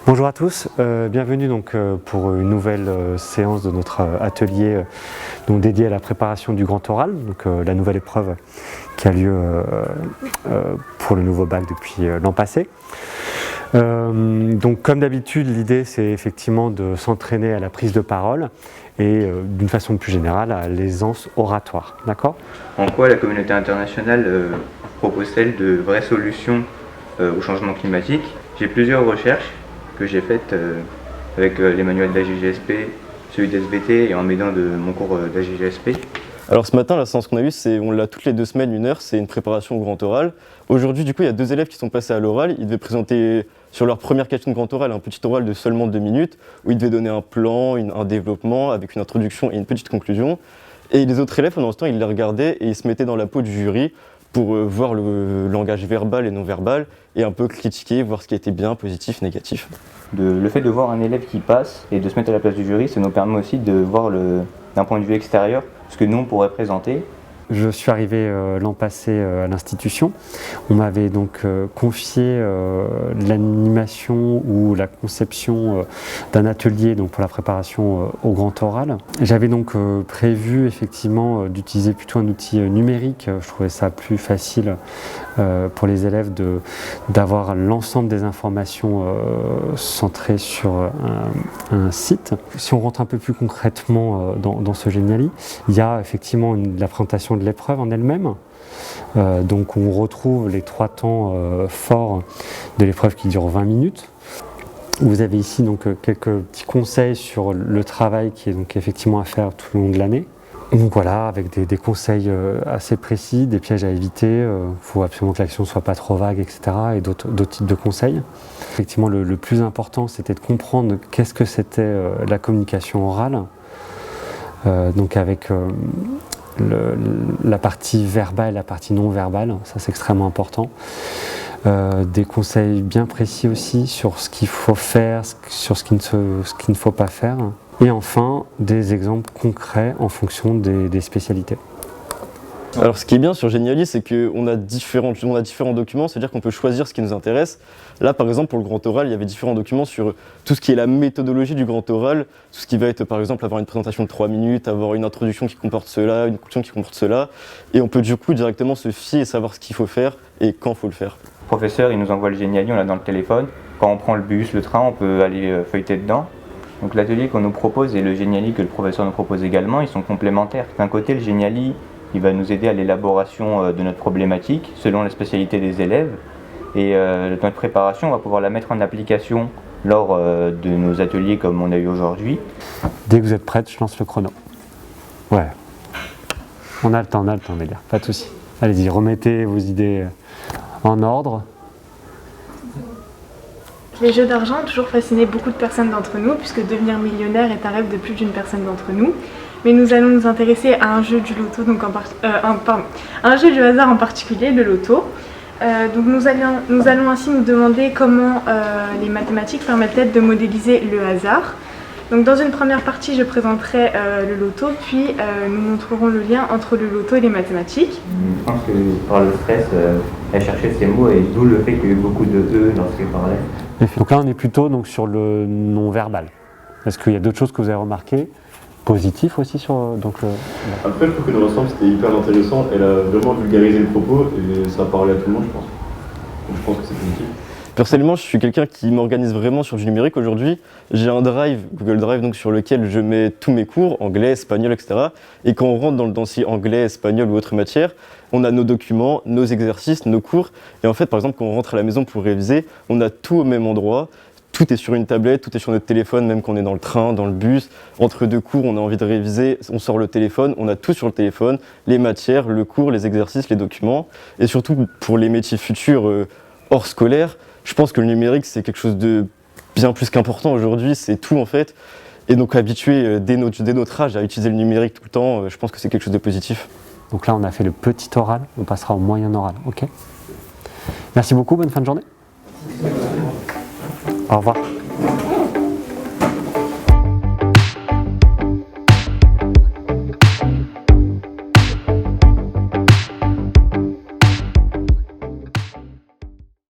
Bonjour à tous, bienvenue donc pour une nouvelle séance de notre atelier donc dédié à la préparation du grand oral, donc la nouvelle épreuve qui a lieu pour le nouveau bac depuis l'an passé. Donc comme d'habitude, l'idée c'est effectivement de s'entraîner à la prise de parole et d'une façon plus générale à l'aisance oratoire, d'accord ? En quoi la communauté internationale propose-t-elle de vraies solutions au changement climatique ? J'ai plusieurs recherches que j'ai faites avec les manuels d'AGGSP, celui d'SVT et en m'aidant de mon cours d'AGGSP. Alors ce matin, la séance qu'on a eue, on l'a toutes les 2 semaines, 1 heure, c'est une préparation au grand oral. Aujourd'hui, du coup, il y a 2 élèves qui sont passés à l'oral. Ils devaient présenter sur leur première question de grand oral un petit oral de seulement 2 minutes, où ils devaient donner un plan, un développement, avec une introduction et une petite conclusion. Et les autres élèves, pendant ce temps, ils les regardaient et ils se mettaient dans la peau du jury pour voir le langage verbal et non verbal, et un peu critiquer, voir ce qui était bien, positif, négatif. Le fait de voir un élève qui passe et de se mettre à la place du jury, ça nous permet aussi de voir d'un point de vue extérieur ce que nous on pourrait présenter. Je suis arrivé l'an passé à l'institution. On m'avait donc confié l'animation ou la conception d'un atelier donc pour la préparation au grand oral. J'avais donc prévu effectivement d'utiliser plutôt un outil numérique. Je trouvais ça plus facile pour les élèves d'avoir l'ensemble des informations centrées sur un site. Si on rentre un peu plus concrètement dans ce Geniali, il y a effectivement la présentation de l'épreuve en elle-même. Donc on retrouve les 3 temps forts de l'épreuve qui dure 20 minutes. Vous avez ici donc quelques petits conseils sur le travail qui est donc effectivement à faire tout le long de l'année. Donc voilà, avec des conseils assez précis, des pièges à éviter, il faut absolument que l'action ne soit pas trop vague, etc. et d'autres types de conseils. Effectivement, le plus important, c'était de comprendre qu'est-ce que c'était la communication orale, donc avec la partie verbale et la partie non verbale, ça c'est extrêmement important. Des conseils bien précis aussi sur ce qu'il faut faire, sur ce qu'il ne faut pas faire. Et enfin, des exemples concrets en fonction des spécialités. Alors ce qui est bien sur Geniali, c'est qu'on a différents documents, c'est-à-dire qu'on peut choisir ce qui nous intéresse. Là par exemple pour le grand oral, il y avait différents documents sur tout ce qui est la méthodologie du grand oral, tout ce qui va être par exemple avoir une présentation de 3 minutes, avoir une introduction qui comporte cela, une conclusion qui comporte cela, et on peut du coup directement se fier et savoir ce qu'il faut faire et quand il faut le faire. Le professeur il nous envoie le Geniali, on l'a dans le téléphone. Quand on prend le bus, le train, on peut aller feuilleter dedans. Donc l'atelier qu'on nous propose et le Geniali que le professeur nous propose également, ils sont complémentaires. D'un côté, le Geniali, il va nous aider à l'élaboration de notre problématique selon la spécialité des élèves. Et notre préparation, on va pouvoir la mettre en application lors de nos ateliers comme on a eu aujourd'hui. Dès que vous êtes prête, je lance le chrono. Ouais. On a le temps les gars, pas de souci. Allez-y, remettez vos idées en ordre. Les jeux d'argent ont toujours fasciné beaucoup de personnes d'entre nous, puisque devenir millionnaire est un rêve de plus d'une personne d'entre nous. Mais nous allons nous intéresser à un jeu du loto, donc un jeu du hasard en particulier, le loto. Donc nous allons ainsi nous demander comment les mathématiques permettent de modéliser le hasard. Donc dans une première partie, je présenterai le loto, puis nous montrerons le lien entre le loto et les mathématiques. Je pense que par le stress, elle cherchait ces mots et d'où le fait qu'il y a eu beaucoup de E dans ce qu'elle parlait. Donc là, on est plutôt donc, sur le non-verbal. Est-ce qu'il y a d'autres choses que vous avez remarquées ? Positif aussi sur donc le... Après, je trouve que dans l'ensemble, c'était hyper intéressant. Elle a vraiment vulgarisé le propos et ça a parlé à tout le monde, je pense. Donc je pense que c'est positif. Personnellement, je suis quelqu'un qui m'organise vraiment sur du numérique aujourd'hui. J'ai un drive, Google Drive, donc, sur lequel je mets tous mes cours, anglais, espagnol, etc. Et quand on rentre dans le dossier anglais, espagnol ou autre matière, on a nos documents, nos exercices, nos cours. Et en fait, par exemple, quand on rentre à la maison pour réviser, on a tout au même endroit. Tout est sur une tablette, tout est sur notre téléphone, même quand on est dans le train, dans le bus. Entre 2 cours, on a envie de réviser, on sort le téléphone, on a tout sur le téléphone, les matières, le cours, les exercices, les documents. Et surtout, pour les métiers futurs hors scolaire, je pense que le numérique, c'est quelque chose de bien plus qu'important aujourd'hui, c'est tout en fait. Et donc habituer dès notre âge à utiliser le numérique tout le temps, je pense que c'est quelque chose de positif. Donc là, on a fait le petit oral, on passera au moyen oral, ok ? Merci beaucoup, bonne fin de journée. Au revoir.